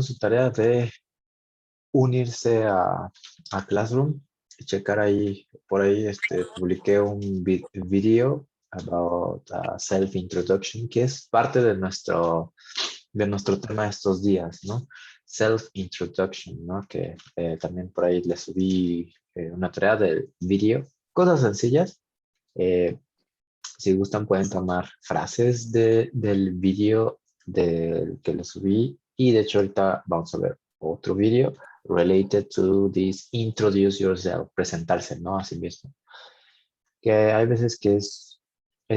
su tarea de unirse a Classroom y checar ahí, por ahí publiqué un video about self-introduction, que es parte de nuestro tema de estos días, ¿no? Self-introduction, ¿no? Que también por ahí le subí una tarea del video, cosas sencillas. eh, si gustan pueden tomar frases del video del que le subí y de hecho ahorita vamos a ver otro video related to this introduce yourself, presentarse, ¿no? A sí mismo. Que hay veces que es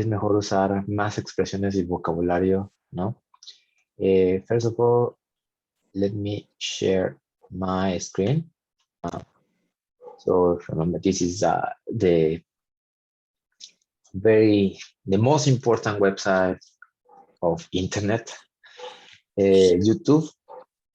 mejor usar más expresiones y vocabulario, ¿no? First of all, let me share my screen. So remember, this is the most important website of internet, YouTube.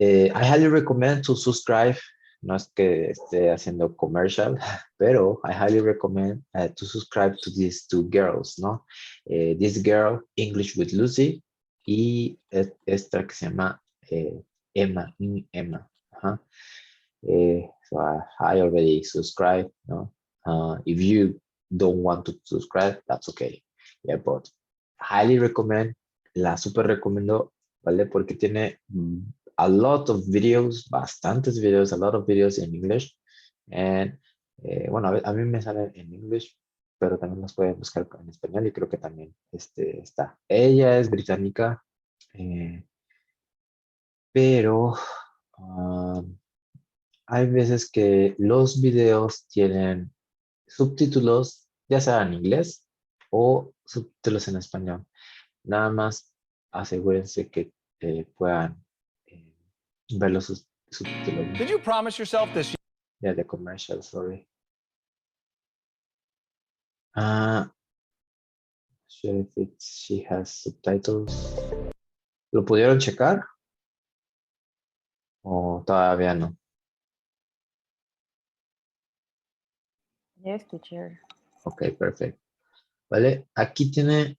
I highly recommend to subscribe. No es que esté haciendo commercial, pero I highly recommend to subscribe to these two girls, ¿no? This girl, English with Lucy, y esta que se llama Emma, Emma. Ajá. So I already subscribed, ¿no? If you don't want to subscribe, that's okay. Yeah, but highly recommend, la super recomiendo, ¿vale? Porque tiene a lot of videos, bastantes videos, a lot of videos in English. And, bueno, a mí me sale en English, pero también los pueden buscar en español y creo que también está. Ella es británica, pero hay veces que los videos tienen subtítulos, ya sea en inglés o subtítulos en español. Nada más asegúrense que puedan eh, ver los subtítulos. Did you promise yourself this? Yeah, the commercial, sorry. Sure if she has subtitles. ¿Lo pudieron checar? ¿O todavía no? Yes, teacher. Ok, perfecto. ¿Vale? Aquí tiene,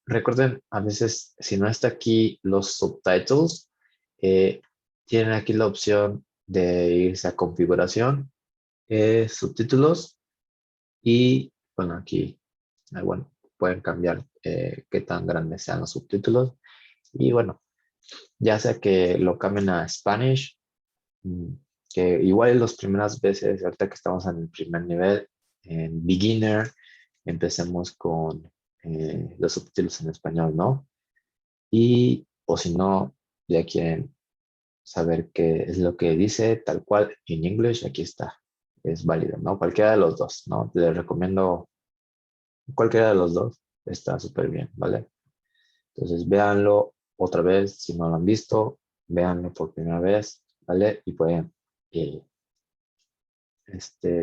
recuerden, a veces si no está aquí los subtitles, tienen aquí la opción de irse a configuración, subtítulos y, bueno, aquí, bueno, pueden cambiar qué tan grandes sean los subtítulos y, bueno, ya sea que lo cambien a Spanish, mm, que igual las primeras veces, ahorita que estamos en el primer nivel, en beginner, empecemos con los subtítulos en español, ¿no? Y, o si no, ya quieren saber qué es lo que dice tal cual en English, aquí está. Es válido, ¿no? Cualquiera de los dos, ¿no? Les recomiendo cualquiera de los dos. Está súper bien, ¿vale? Entonces, véanlo otra vez. Si no lo han visto, véanlo por primera vez, ¿vale? Y pueden eh,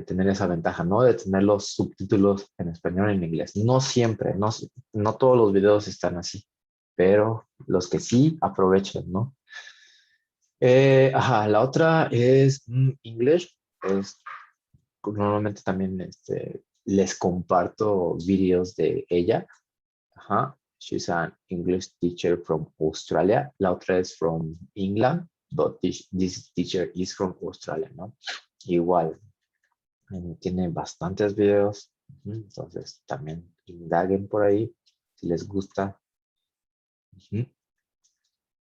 tener esa ventaja, ¿no? De tener los subtítulos en español y en inglés. No siempre, no todos los videos están así, pero los que sí, aprovechen, ¿no? La otra es English. Normalmente también les comparto videos de ella. Ajá. She's an English teacher from Australia. La otra es from England, but this teacher is from Australia, ¿no? Igual, tiene bastantes videos, entonces también indaguen por ahí si les gusta.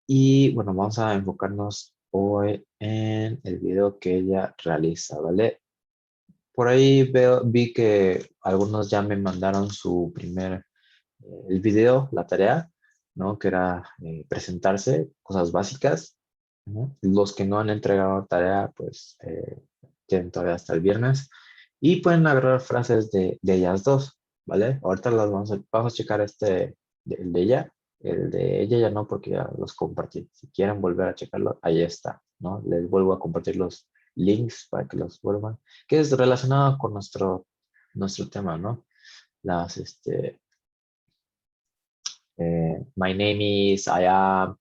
Y bueno, vamos a enfocarnos hoy en el video que ella realiza, ¿vale? Por ahí vi que algunos ya me mandaron su primer, el video, la tarea, ¿no? Que era presentarse, cosas básicas, ¿no? Los que no han entregado tarea, pues tienen todavía hasta el viernes. Y pueden agarrar frases de ellas dos, ¿vale? Ahorita las vamos a checar el de ella. El de ella ya no, porque ya los compartí. Si quieren volver a checarlo, ahí está, ¿no? Les vuelvo a compartir los links para que los vuelvan, que es relacionado con nuestro tema, ¿no? Las, my name is, I am,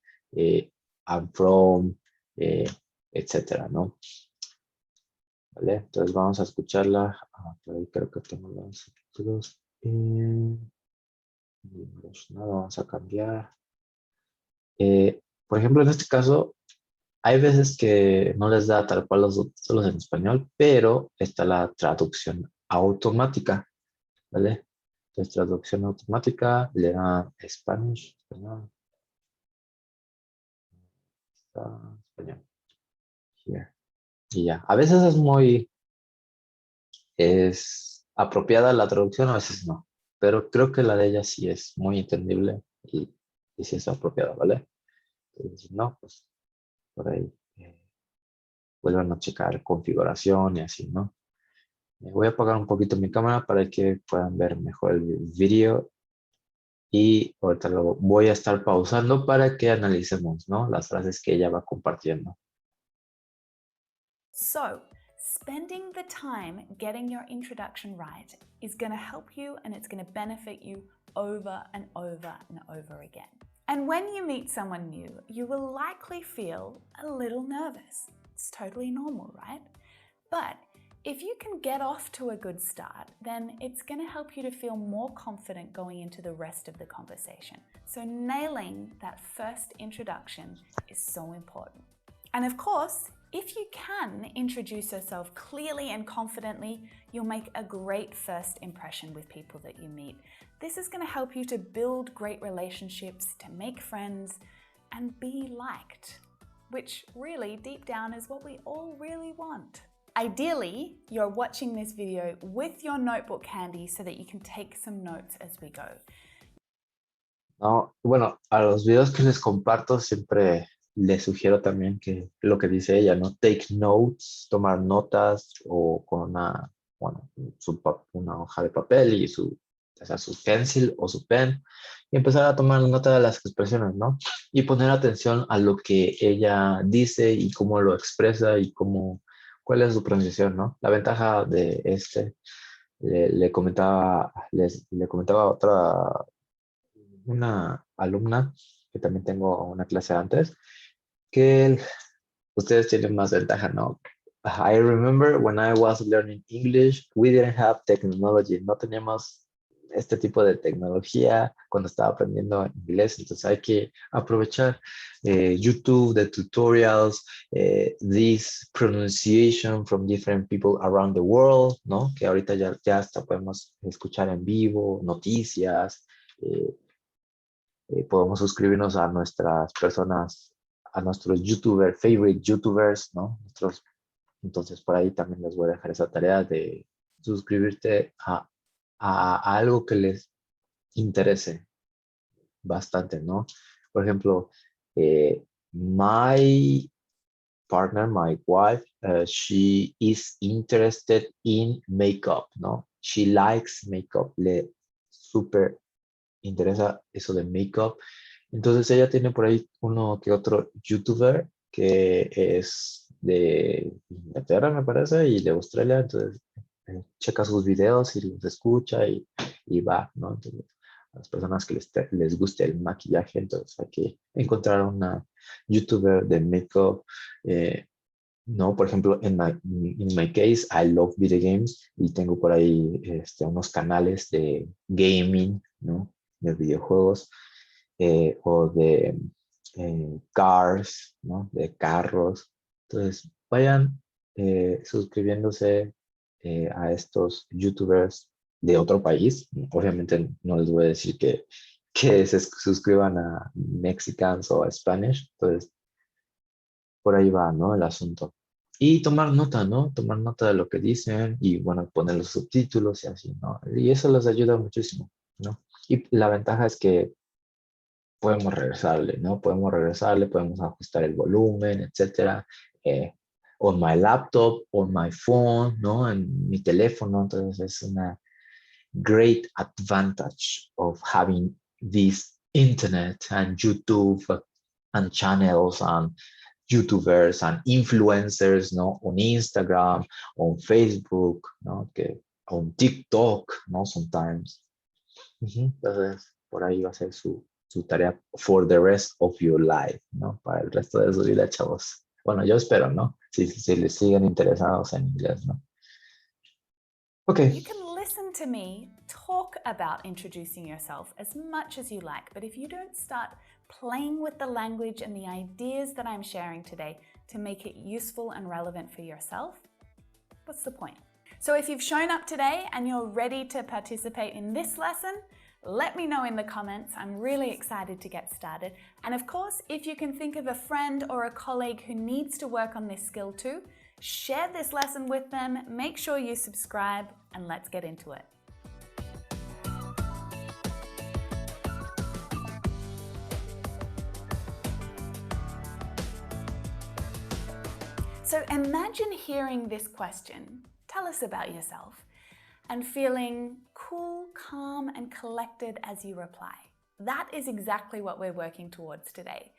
I'm from, eh, etcétera, ¿no? ¿Vale? Entonces vamos a escucharla. Por ahí creo que tengo los subtítulos. Nada, vamos a cambiar. Por ejemplo, en este caso, hay veces que no les da tal cual los subtítulos en español, pero está la traducción automática, ¿vale? Entonces, traducción automática, le da Spanish, español, español, here. Y ya. A veces es apropiada la traducción, a veces no. Pero creo que la de ella sí es muy entendible y sí es apropiada, ¿vale? Entonces, si no, pues por ahí vuelvan a checar configuración y así, ¿no? Voy a apagar un poquito mi cámara para que puedan ver mejor el vídeo y ahorita lo voy a estar pausando para que analicemos, ¿no? Las frases que ella va compartiendo. So, spending the time getting your introduction right is going to help you and it's going to benefit you over and over and over again. And when you meet someone new, you will likely feel a little nervous. It's totally normal, right? But if you can get off to a good start, then it's going to help you to feel more confident going into the rest of the conversation. So nailing that first introduction is so important. And of course, if you can introduce yourself clearly and confidently, you'll make a great first impression with people that you meet. This is going to help you to build great relationships, to make friends, and be liked, which really deep down is what we all really want. Ideally, you're watching this video with your notebook handy so that you can take some notes as we go. No, bueno, a los videos que les comparto siempre les sugiero también que lo que dice ella, ¿no? Take notes, tomar notas o con una hoja de papel y o sea, su pencil o su pen y empezar a tomar nota de las expresiones, ¿no? Y poner atención a lo que ella dice y cómo lo expresa y cuál es su pronunciación, ¿no? La ventaja de le comentaba a una alumna que también tengo una clase antes, que ustedes tienen más ventaja, ¿no? I remember when I was learning English, we didn't have technology, no teníamos este tipo de tecnología cuando estaba aprendiendo inglés, entonces hay que aprovechar YouTube, the tutorials, this pronunciation from different people around the world, ¿no? Que ahorita ya hasta podemos escuchar en vivo, noticias, podemos suscribirnos a a nuestros favorite YouTubers, ¿no? Entonces, por ahí también les voy a dejar esa tarea de suscribirte a algo que les interese bastante, ¿no? Por ejemplo, my partner, my wife, she is interested in makeup, ¿no? She likes makeup, le súper interesa eso de makeup. Entonces ella tiene por ahí uno que otro youtuber que es de Inglaterra, me parece, y de Australia. Entonces checa sus videos y los escucha y va, ¿no? Entonces, a las personas que les guste el maquillaje, entonces hay que encontrar una youtuber de makeup. No, por ejemplo, in my case, I love video games y tengo por ahí unos canales de gaming, ¿no? De videojuegos o de cars, ¿no? De carros. Entonces, vayan suscribiéndose a estos youtubers de otro país. Obviamente no les voy a decir que se suscriban a Mexicans o a Spanish. Entonces, por ahí va, ¿no? El asunto. Y tomar nota, ¿no? Tomar nota de lo que dicen y, bueno, poner los subtítulos y así, ¿no? Y eso les ayuda muchísimo, ¿no? Y la ventaja es que podemos regresarle, ¿no? Podemos regresarle, podemos ajustar el volumen, etcétera. On my laptop, on my phone, ¿no? En mi teléfono. Entonces es una great advantage of having this internet and YouTube and channels and YouTubers and influencers, ¿no? On Instagram, on Facebook, ¿no? On TikTok, ¿no? Sometimes. Entonces, por ahí va a ser su tarea for the rest of your life, ¿no? Para el resto de su vida, chavos. Bueno, yo espero, ¿no? Si les siguen interesados en inglés, ¿no? Okay. You can listen to me talk about introducing yourself as much as you like, but if you don't start playing with the language and the ideas that I'm sharing today, to make it useful and relevant for yourself, what's the point? So if you've shown up today and you're ready to participate in this lesson, let me know in the comments. I'm really excited to get started. And of course, if you can think of a friend or a colleague who needs to work on this skill too, share this lesson with them, make sure you subscribe, and let's get into it. So imagine hearing this question, tell us about yourself, and feeling cool, calm, and collected as you reply. That is exactly what we're working towards today.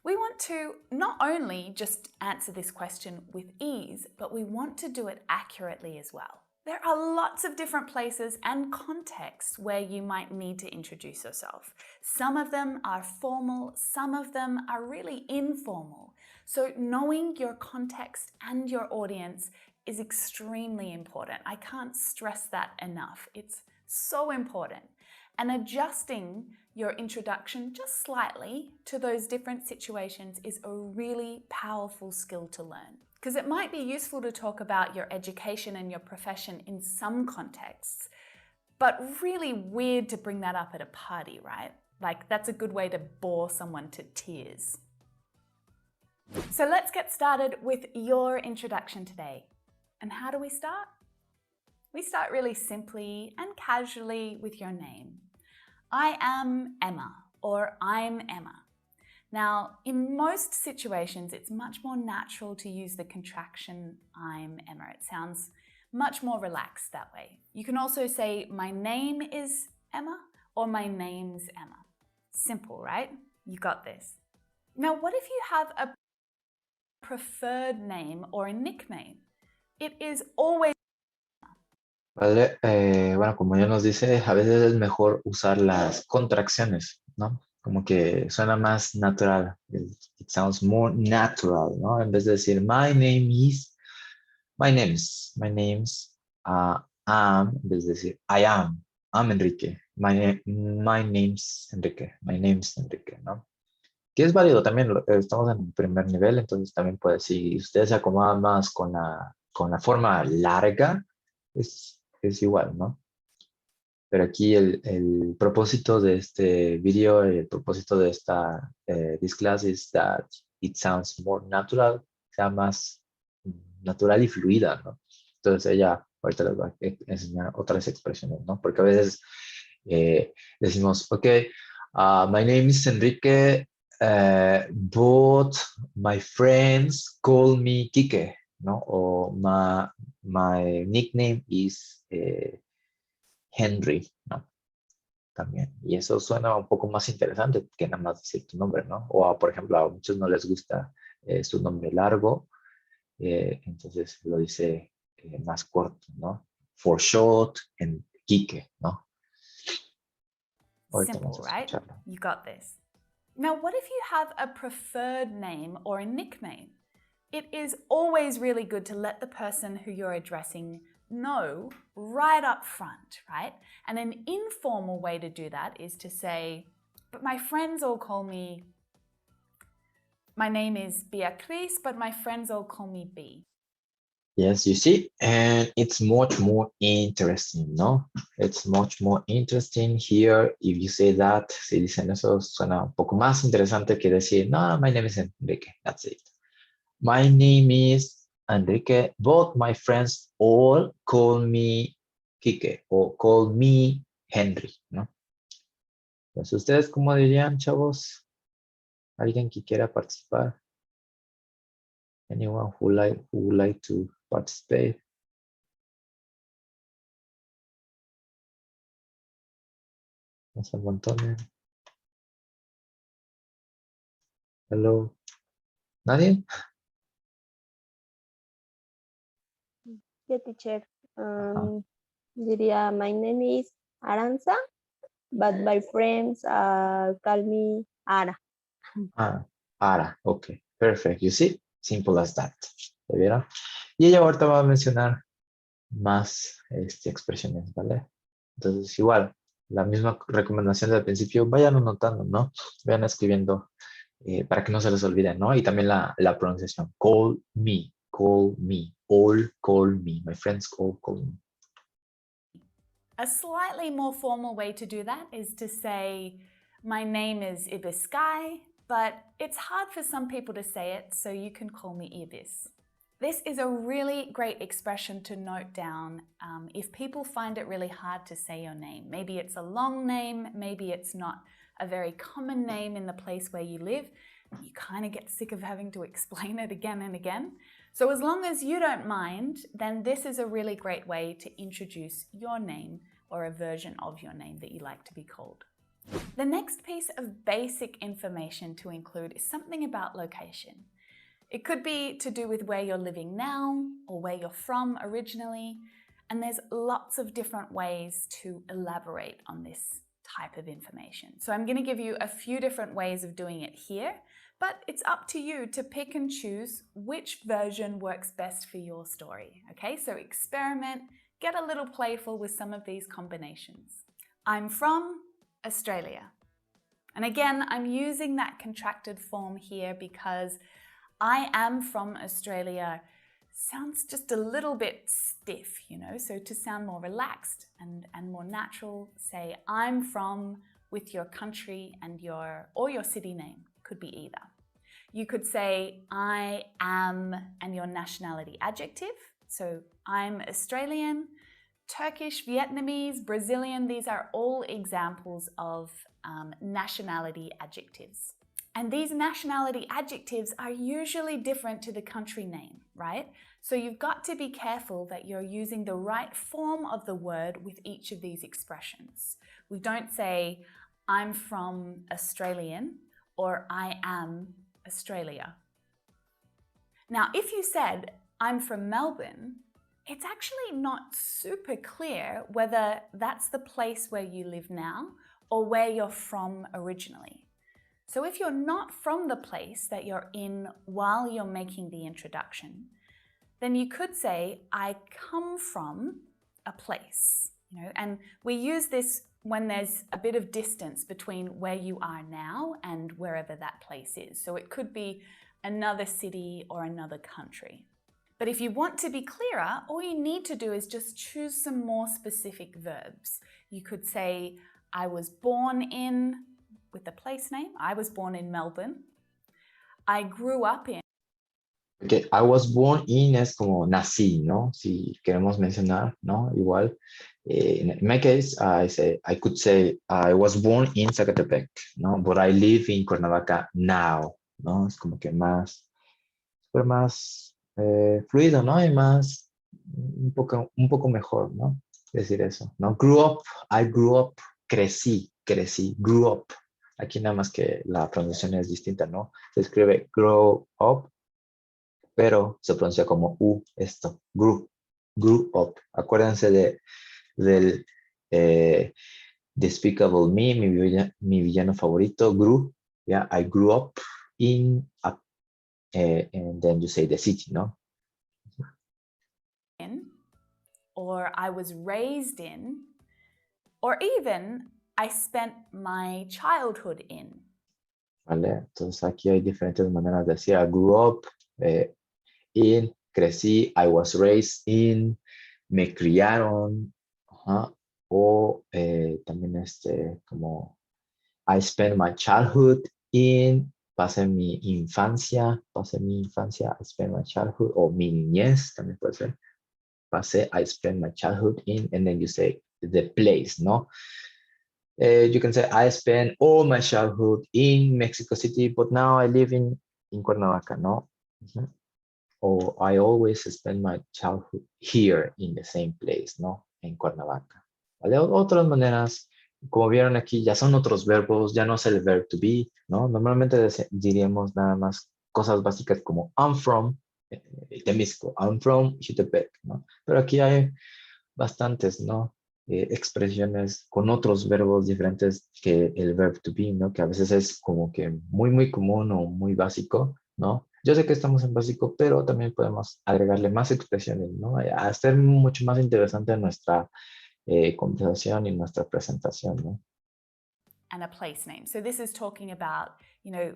We want to not only just answer this question with ease, but we want to do it accurately as well. There are lots of different places and contexts where you might need to introduce yourself. Some of them are formal, some of them are really informal. So knowing your context and your audience is extremely important. I can't stress that enough. It's so important. And adjusting your introduction just slightly to those different situations is a really powerful skill to learn. Because it might be useful to talk about your education and your profession in some contexts, but really weird to bring that up at a party, right? Like that's a good way to bore someone to tears. So let's get started with your introduction today. And how do we start? We start really simply and casually with your name. I am Emma, or I'm Emma. Now, in most situations, it's much more natural to use the contraction I'm Emma. It sounds much more relaxed that way. You can also say my name is Emma or my name's Emma. Simple, right? You got this. Now, what if you have a preferred name or a nickname? It is always... Vale, bueno, como ya nos dice, a veces es mejor usar las contracciones, ¿no? Como que suena más natural. It sounds more natural, ¿no? En vez de decir my name's, am, en vez de decir I'm Enrique. My name's Enrique. My name's Enrique, ¿no? Que es válido también, estamos en el primer nivel, entonces también puede, si ustedes se acomodan más con la forma larga, es igual, ¿no? Pero aquí el propósito de este video, el propósito de esta this class is that it sounds more natural, sea más natural y fluida, ¿no? Entonces ella ahorita les va a enseñar otras expresiones, ¿no? Porque a veces decimos, ok, my name is Enrique, but my friends call me Kike, ¿no? O my nickname is Henry, ¿no? También. Y eso suena un poco más interesante que nada más decir tu nombre, ¿no? O, por ejemplo, a muchos no les gusta su nombre largo, entonces lo dice más corto, ¿no? For short and Kike, ¿no? Simple, right? You got this. Now, what if you have a preferred name or a nickname? It is always really good to let the person who you're addressing know right up front, right? And an informal way to do that is to say, but my friends all call me, my name is Beatriz, but my friends all call me B. Yes, you see, and it's much more interesting, ¿no? It's much more interesting here if you say that. Si dicen eso, suena un poco más interesante que decir, no, my name is Enrique, that's it. My name is Enrique, but my friends all call me Kike or call me Henry, ¿no? Entonces, ¿ustedes cómo dirían, chavos? ¿Alguien que quiera participar? Anyone who would like to participate? No se amontonen. Hello. ¿Nadie? Yeah, teacher. Diría, my name is Aranza, but my friends call me Ara. Ara, ok, perfect. You see, simple as that. ¿Ya vieron? Y ella ahorita va a mencionar más expresiones, ¿vale? Entonces, igual, la misma recomendación del principio, vayan anotando, ¿no? Vayan escribiendo para que no se les olvide, ¿no? Y también la pronunciación, call me, all call me, my friends all call me. A slightly more formal way to do that is to say, my name is Ibis Sky, but it's hard for some people to say it, so you can call me Ibis. This is a really great expression to note down if people find it really hard to say your name. Maybe it's a long name, maybe it's not a very common name in the place where you live. You kind of get sick of having to explain it again and again. So as long as you don't mind, then this is a really great way to introduce your name or a version of your name that you like to be called. The next piece of basic information to include is something about location. It could be to do with where you're living now or where you're from originally, and there's lots of different ways to elaborate on this type of information. So I'm going to give you a few different ways of doing it here, but it's up to you to pick and choose which version works best for your story. Okay, so experiment, get a little playful with some of these combinations. I'm from Australia. And again, I'm using that contracted form here because I am from Australia sounds just a little bit stiff, you know, so to sound more relaxed and more natural, say I'm from with your country and your city name, could be either. You could say I am and your nationality adjective. So I'm Australian, Turkish, Vietnamese, Brazilian, these are all examples of nationality adjectives. And these nationality adjectives are usually different to the country name, right? So you've got to be careful that you're using the right form of the word with each of these expressions. We don't say, I'm from Australian or I am Australia. Now, if you said, I'm from Melbourne, it's actually not super clear whether that's the place where you live now or where you're from originally. So if you're not from the place that you're in while you're making the introduction, then you could say, I come from a place, you know, and we use this when there's a bit of distance between where you are now and wherever that place is. So it could be another city or another country. But if you want to be clearer, all you need to do is just choose some more specific verbs. You could say, I was born in, with the place name, I was born in Melbourne. I grew up in. Okay, I was born in es como nací, ¿no? Si queremos mencionar, ¿no? Igual. In my case, I could say I was born in Zacatepec, ¿no? But I live in Cuernavaca now, ¿no? Es como que más, súper más fluido, ¿no? Y más, un poco mejor, ¿no? Decir eso, ¿no? I grew up, crecí, grew up. Aquí nada más que la pronunciación es distinta, ¿no? Se escribe grow up, pero se pronuncia como U, esto, grew up. Acuérdense del Despicable Me, mi villano favorito, Gru, yeah, I grew up in, and then you say the city, ¿no? In, or I was raised in, or even I spent my childhood in. ¿Vale? Entonces aquí hay diferentes maneras de decir, I grew up in, crecí, I was raised in, me criaron, o también como I spent my childhood in, pasé mi infancia, I spent my childhood, o mi niñez también puede ser, I spent my childhood in, and then you say the place, ¿no? You can say I spent all my childhood in Mexico City, but now I live in Cuernavaca, ¿no? Or I always spend my childhood here in the same place, ¿no? En Cuernavaca. ¿Vale? Otras maneras, como vieron aquí, ya son otros verbos, ya no es el verb to be, ¿no? Normalmente diríamos nada más cosas básicas como I'm from Temisco, I'm from Jutepec, ¿no? Pero aquí hay bastantes, ¿no? Expresiones con otros verbos diferentes que el verb to be, ¿no? Que a veces es como que muy común o muy básico, ¿no? Yo sé que estamos en básico, pero también podemos agregarle más expresiones, ¿no? A hacer mucho más interesante nuestra conversación y nuestra presentación, ¿no? and a place name. So this is talking about,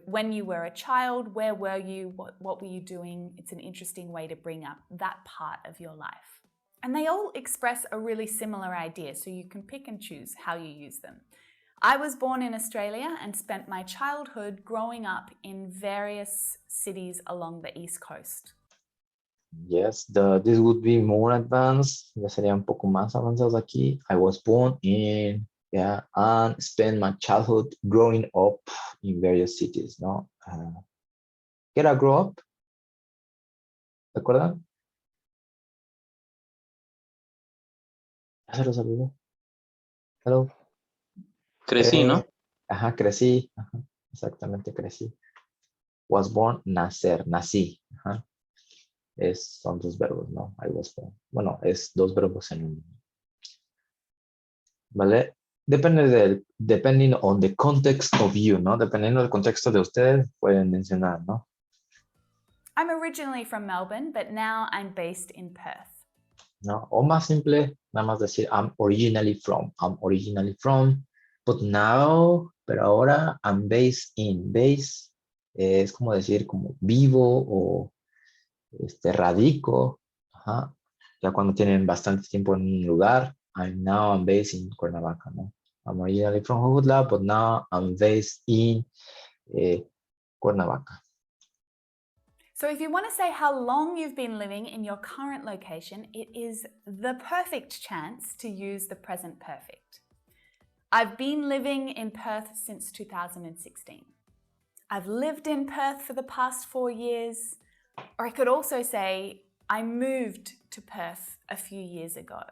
when you were a child, where were you, what were you doing? It's an interesting way to bring up that part of your life. And they all express a really similar idea, so you can pick and choose how you use them. I was born in Australia and spent my childhood growing up in various cities along the East Coast. Yes, this would be more advanced. Ya sería un poco más avanzados aquí. I was born in, and spent my childhood growing up in various cities, ¿no? ¿Qué era grow up? ¿Se acuerdan? Ya se lo saludó. Hello. Crecí, ¿no? Ajá, crecí. Ajá, exactamente, crecí. Was born, nacer, nací. Ajá. Son dos verbos, ¿no? I was born. Bueno, es dos verbos en uno. ¿Vale? Depending on the context of you, ¿no? Dependiendo del contexto de ustedes, pueden mencionar, ¿no? I'm originally from Melbourne, but now I'm based in Perth. ¿No? O más simple, nada más decir I'm originally from, but now, pero ahora I'm based in. Base es como decir como vivo o radico. Ajá. Ya cuando tienen bastante tiempo en un lugar, I'm based in Cuernavaca, ¿no? I'm originally from Jojutla, but now I'm based in Cuernavaca. So if you want to say how long you've been living in your current location, it is the perfect chance to use the present perfect. I've been living in Perth since 2016. I've lived in Perth for the past 4 years. Or I could also say, I moved to Perth a few years ago.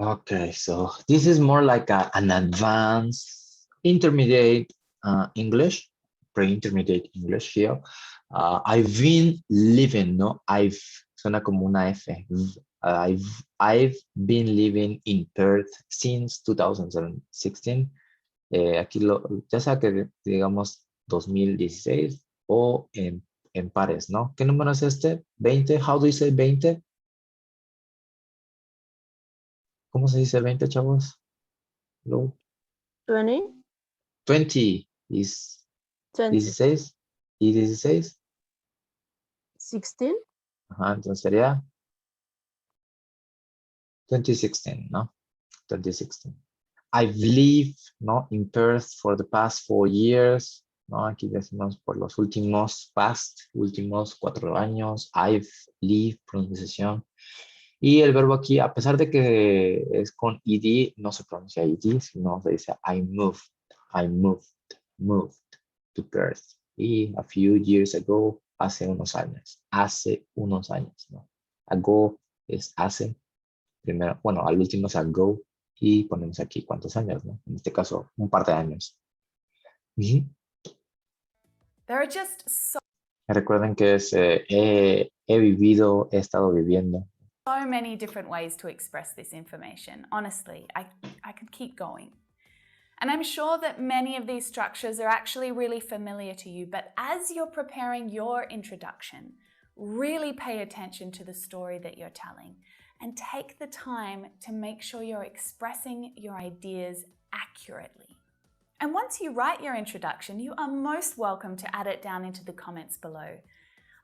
Okay, so this is more like an advanced intermediate English, pre-intermediate English here. I've been living, ¿no? Suena como una F. I've been living in Perth since 2016. Aquí ya sea que digamos 2016 o en pares, ¿no? ¿Qué número es este? 20. How do you say 20? ¿Cómo se dice 20, chavos? Hello. 20? 20 is 20. 16. ¿Y 16? 16? Ajá, entonces sería 2016, ¿no? 2016. I've lived, ¿no? In Perth for the past 4 years, ¿no? Aquí decimos por los últimos 4 años. I've lived, pronunciación. Y el verbo aquí, a pesar de que es con ed, no se pronuncia ed, sino se dice I moved to Perth. Y a few years ago, hace unos años, ¿no? Ago es hace, primero, bueno, al último es ago, y ponemos aquí cuántos años, ¿no? En este caso, un par de años. There are just so Recuerden que es he vivido, he estado viviendo. many different ways to express this information. Honestly, I could keep going. And I'm sure that many of these structures are actually really familiar to you, but as you're preparing your introduction, really pay attention to the story that you're telling and take the time to make sure you're expressing your ideas accurately. And once you write your introduction, you are most welcome to add it down into the comments below.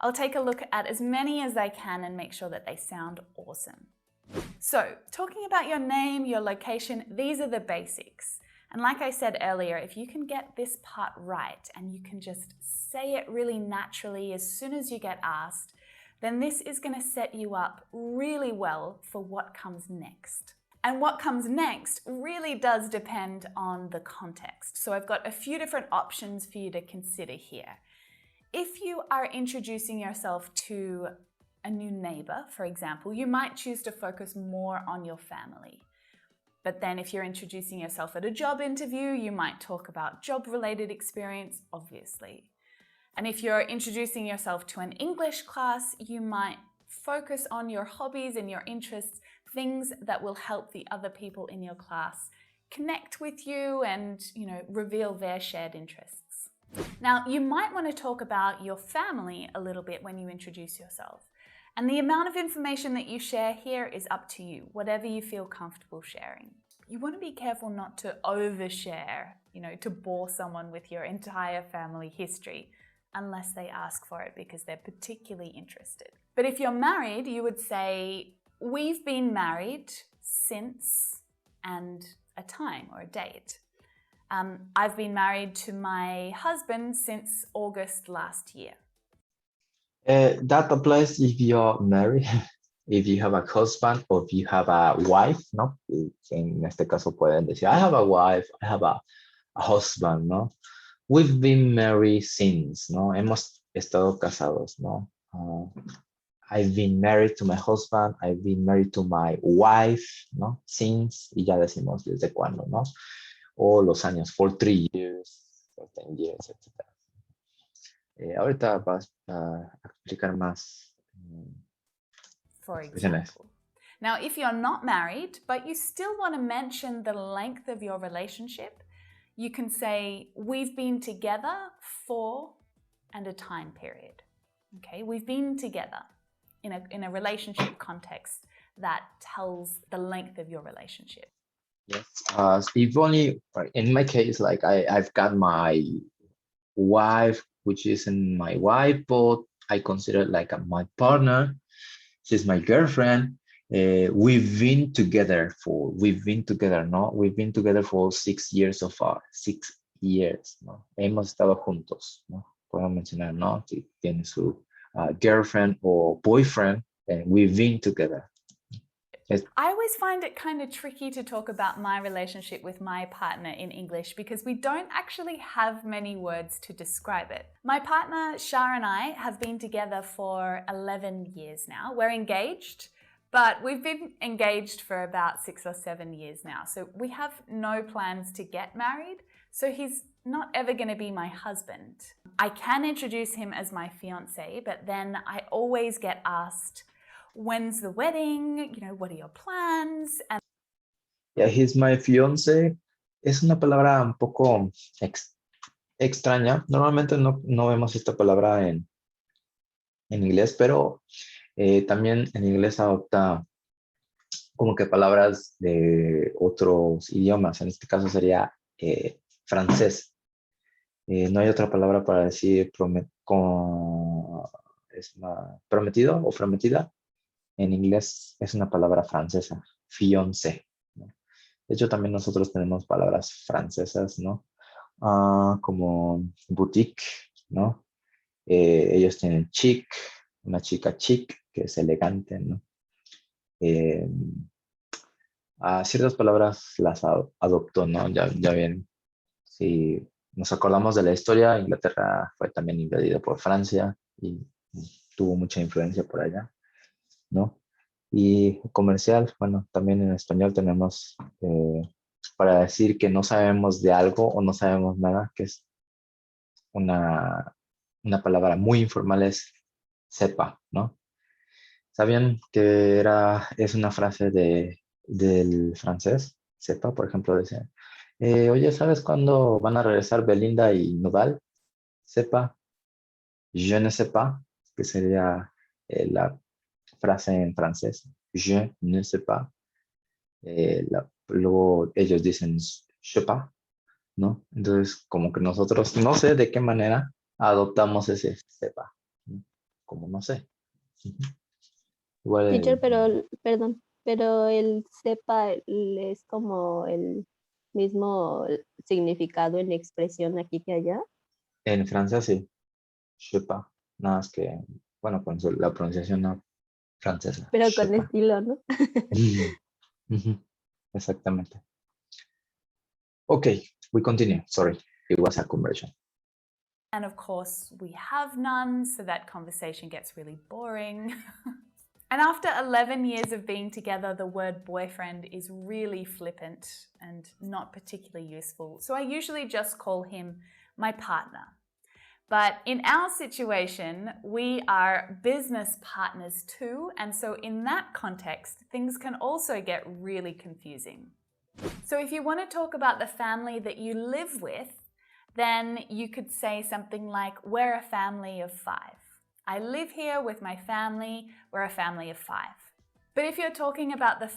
I'll take a look at as many as I can and make sure that they sound awesome. So, talking about your name, your location, these are the basics. And like I said earlier, if you can get this part right and you can just say it really naturally as soon as you get asked, then this is going to set you up really well for what comes next. And what comes next really does depend on the context. So I've got a few different options for you to consider here. If you are introducing yourself to a new neighbor, for example, you might choose to focus more on your family. But then if you're introducing yourself at a job interview, you might talk about job-related experience, obviously. And if you're introducing yourself to an English class, you might focus on your hobbies and your interests, things that will help the other people in your class connect with you and, reveal their shared interests. Now, you might want to talk about your family a little bit when you introduce yourself. And the amount of information that you share here is up to you, whatever you feel comfortable sharing. You want to be careful not to overshare, to bore someone with your entire family history unless they ask for it because they're particularly interested. But if you're married, you would say, we've been married since and a time or a date. I've been married to my husband since August last year. That applies if you're married, if you have a husband or if you have a wife, ¿no? En este caso pueden decir, I have a wife, I have a husband, ¿no? We've been married since, ¿no? Hemos estado casados, ¿no? I've been married to my husband, I've been married to my wife, ¿no? Since, y ya decimos desde cuándo, ¿no? O los años, for 3 years, for 10 years, etc. Ahorita vas a explicar más. For example. Now, if you're not married, but you still want to mention the length of your relationship, you can say, we've been together for and a time period. Okay, we've been together in a relationship context that tells the length of your relationship. Yes, if only, in my case, like I've got my wife, which isn't my wife, but I consider like my partner. She's my girlfriend. We've been together, ¿no? We've been together for 6 years so far. 6 years, ¿no? Hemos estado juntos, ¿no? Puedo mencionar, ¿no? Si tiene su girlfriend or boyfriend, and we've been together. I always find it kind of tricky to talk about my relationship with my partner in English because we don't actually have many words to describe it. My partner, Shah, and I have been together for 11 years now. We're engaged, but we've been engaged for about 6 or 7 years now. So we have no plans to get married. So he's not ever going to be my husband. I can introduce him as my fiancé, but then I always get asked, when's the wedding? What are your plans? And yeah, he's my fiance. Es una palabra un poco extraña. Normalmente no vemos esta palabra en inglés, pero también en inglés adopta como que palabras de otros idiomas. En este caso sería francés. No hay otra palabra para decir prometido o prometida. En inglés es una palabra francesa, fiancé, ¿no? De hecho, también nosotros tenemos palabras francesas, ¿no? Como boutique, ¿no? Ellos tienen chic, una chica chic, que es elegante, ¿no? Ciertas palabras las adoptó, ¿no? Ya bien, si nos acordamos de la historia, Inglaterra fue también invadida por Francia y tuvo mucha influencia por allá, ¿no? Y comercial, bueno, también en español tenemos para decir que no sabemos de algo o no sabemos nada, que es una palabra muy informal, es sepa, ¿no? ¿Sabían que es una frase del francés? Sepa, por ejemplo, decía, oye, ¿sabes cuándo van a regresar Belinda y Nodal? Sepa, je ne sais pas, que sería la frase en francés, je ne sais pas. Luego ellos dicen je pas, ¿no? Entonces, como que nosotros, no sé de qué manera adoptamos ese sepa, ¿no? Como no sé. Igual Teacher, perdón, pero el sepa es como el mismo significado en la expresión aquí que allá. en francés sí, je pas, nada más que, bueno, con la pronunciación no francesa. Pero Je con pas. estilo, ¿no? Exactamente. Okay, we continue. Sorry, it was a conversion. And of course, we have none, so that conversation gets really boring. And after 11 years of being together, the word boyfriend is really flippant and not particularly useful. So I usually just call him my partner. But in our situation, we are business partners too. And so in that context, things can also get really confusing. So if you want to talk about the family that you live with, then you could say something like, we're a family of 5. I live here with my family, we're a family of 5. But if you're talking about the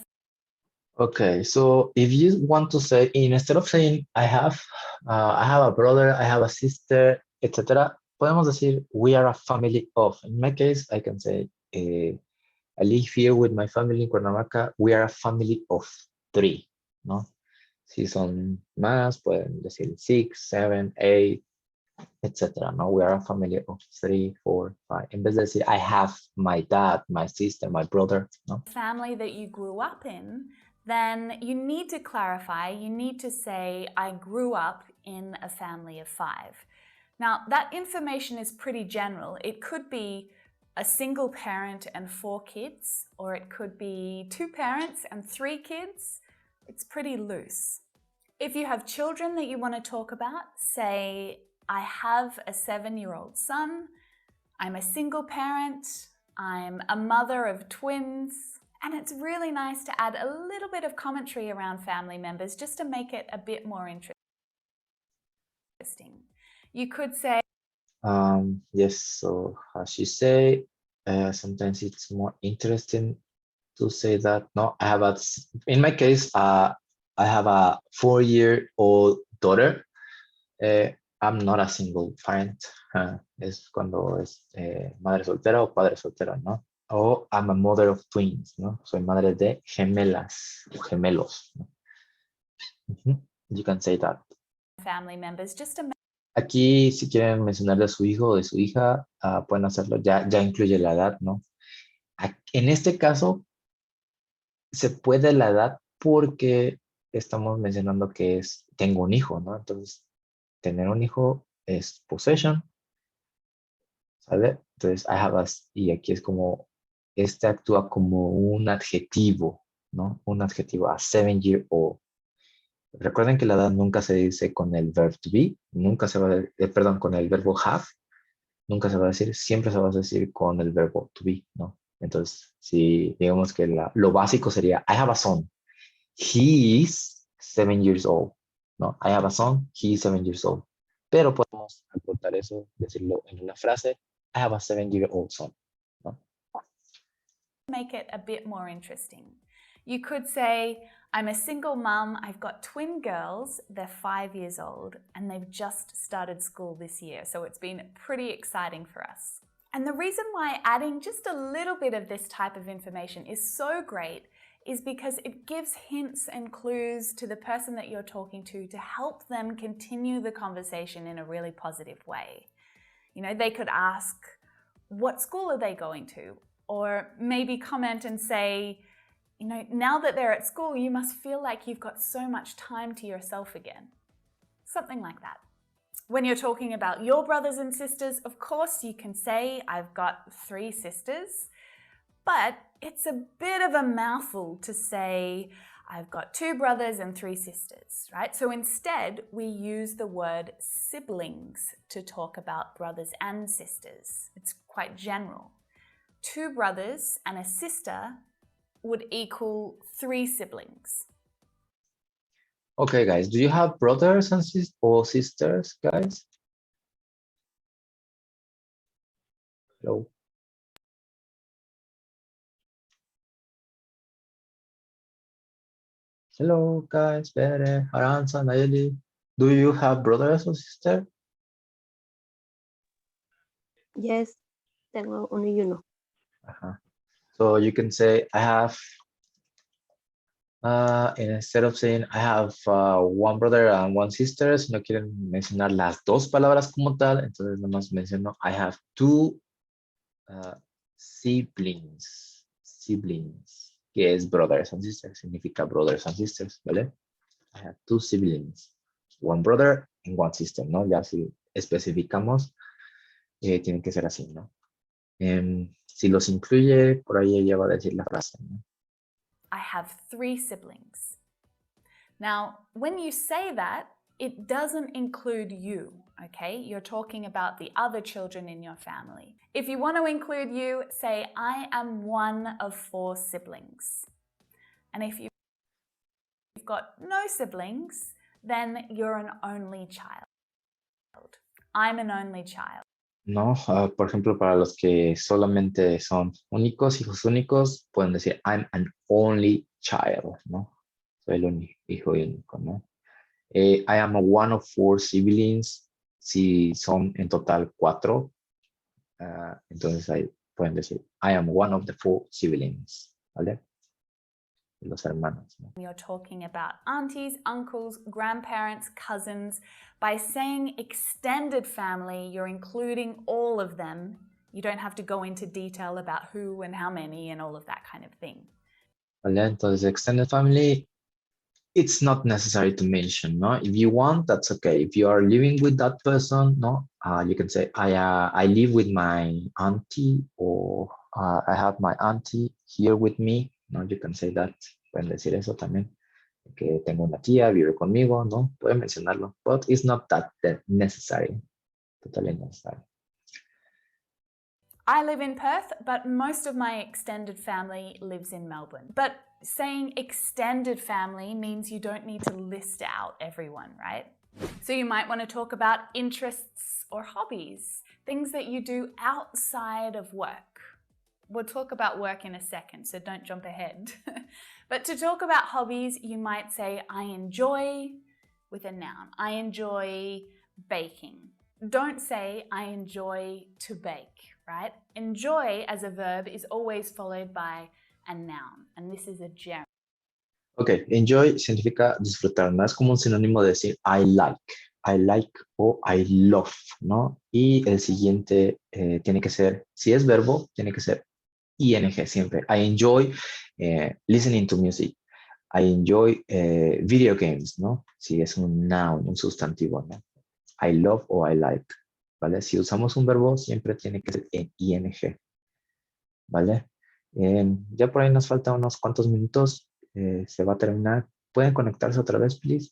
Okay, so if you want to say, instead of saying I have a brother, I have a sister, etc., podemos decir we are a family of. In my case, I can say I live here with my family in Cuernavaca. We are a family of 3, ¿no? Si son más, pueden decir 6, 7, 8, etc. ¿no? We are a family of 3, 4, 5. En vez de decir I have my dad, my sister, my brother, ¿no? Family that you grew up in, then you need to clarify, you need to say, I grew up in a family of 5. Now, that information is pretty general. It could be a single parent and 4 kids, or it could be 2 parents and 3 kids. It's pretty loose. If you have children that you want to talk about, say, I have a 7-year-old son, I'm a single parent, I'm a mother of twins, and it's really nice to add a little bit of commentary around family members just to make it a bit more interesting. You could say, yes, so as you say, sometimes it's more interesting to say that. No, I have in my case, I have a 4-year-old daughter. I'm not a single parent. Es cuando es madre soltera o padre soltero, ¿no? O I'm a mother of twins, ¿no? Soy madre de gemelas o gemelos, ¿no? You can say that. family members, just to Aquí, si quieren mencionarle a su hijo o de su hija, pueden hacerlo. Ya incluye la edad, ¿no? En este caso, se puede la edad porque estamos mencionando que tengo un hijo, ¿no? Entonces, tener un hijo es possession, ¿sale? Entonces, I have y aquí es como, actúa como un adjetivo, ¿no? Un adjetivo, a 7-year-old. Recuerden que la edad nunca se dice con el verb to be, nunca se va a, perdón, con el verbo have, nunca se va a decir, siempre se va a decir con el verbo to be, ¿no? Entonces, si digamos que lo básico sería, I have a son, he is 7 years old, ¿no? I have a son, he is 7 years old. Pero podemos acortar eso, decirlo en una frase, I have a 7-year-old son, ¿no? make it a bit more interesting. You could say, I'm a single mum, I've got twin girls, they're 5 years old, and they've just started school this year, so it's been pretty exciting for us. And the reason why adding just a little bit of this type of information is so great is because it gives hints and clues to the person that you're talking to help them continue the conversation in a really positive way. You know, they could ask, what school are they going to? Or maybe comment and say, you know, now that they're at school, you must feel like you've got so much time to yourself again. Something like that. When you're talking about your brothers and sisters, of course you can say, I've got 3 sisters, but it's a bit of a mouthful to say, I've got 2 brothers and 3 sisters, right? So instead, we use the word siblings to talk about brothers and sisters. It's quite general. 2 brothers and a sister would equal 3 siblings. Okay, guys, do you have brothers and sisters, guys? Hello. Hello, guys, Bere, Aranza, Nayeli. Do you have brothers or sisters? Yes, tengo uno y uno. So you can say, I have, instead of saying I have 1 brother and 1 sister, si no quieren mencionar las 2 palabras como tal, entonces nomás menciono I have 2 siblings, que es brothers and sisters, significa brothers and sisters, ¿vale? I have 2 siblings, 1 brother and 1 sister, ¿no? Ya si especificamos, tiene que ser así, ¿no? Si los incluye, por ahí ella va a decir la frase, ¿no? I have 3 siblings. Now, when you say that, it doesn't include you, okay? You're talking about the other children in your family. If you want to include you, say, I am 1 of 4 siblings. And if you've got no siblings, then you're an only child. I'm an only child. No, por ejemplo, para los que solamente son únicos, hijos únicos, pueden decir I'm an only child, ¿no? Soy el hijo único, ¿no? I am one of 4 siblings. Si son en total 4, entonces ahí pueden decir, I am one of the 4 siblings, ¿vale? Los hermanos, ¿no? You're talking about aunties, uncles, grandparents, cousins. By saying extended family, you're including all of them. You don't have to go into detail about who and how many and all of that kind of thing. ¿Vale? Entonces, extended family, it's not necessary to mention, no? If you want, that's okay. If you are living with that person, no, you can say, I live with my auntie, or I have my auntie here with me, no? You can say that. Pueden decir eso también. Que tengo una tía, vive conmigo, ¿no? Pueden mencionarlo. But it's not that necessary. Totally necessary. I live in Perth, but most of my extended family lives in Melbourne. But saying extended family means you don't need to list out everyone, right? So you might want to talk about interests or hobbies, things that you do outside of work. We'll talk about work in a second, so don't jump ahead. But to talk about hobbies, you might say, I enjoy, with a noun. I enjoy baking. Don't say, I enjoy to bake, right? Enjoy as a verb is always followed by a noun, and this is a gerund. Ok, enjoy significa disfrutar, ¿no? Es como un sinónimo de decir I like o I love, ¿no? Y el siguiente tiene que ser, si es verbo, tiene que ser ing siempre. I enjoy listening to music. I enjoy video games, ¿no? Si es un noun, un sustantivo, ¿no? I love o I like, ¿vale? Si usamos un verbo, siempre tiene que ser en ing, ¿vale? Ya por ahí nos faltan unos cuantos minutos. Se va a terminar. ¿Pueden conectarse otra vez, please?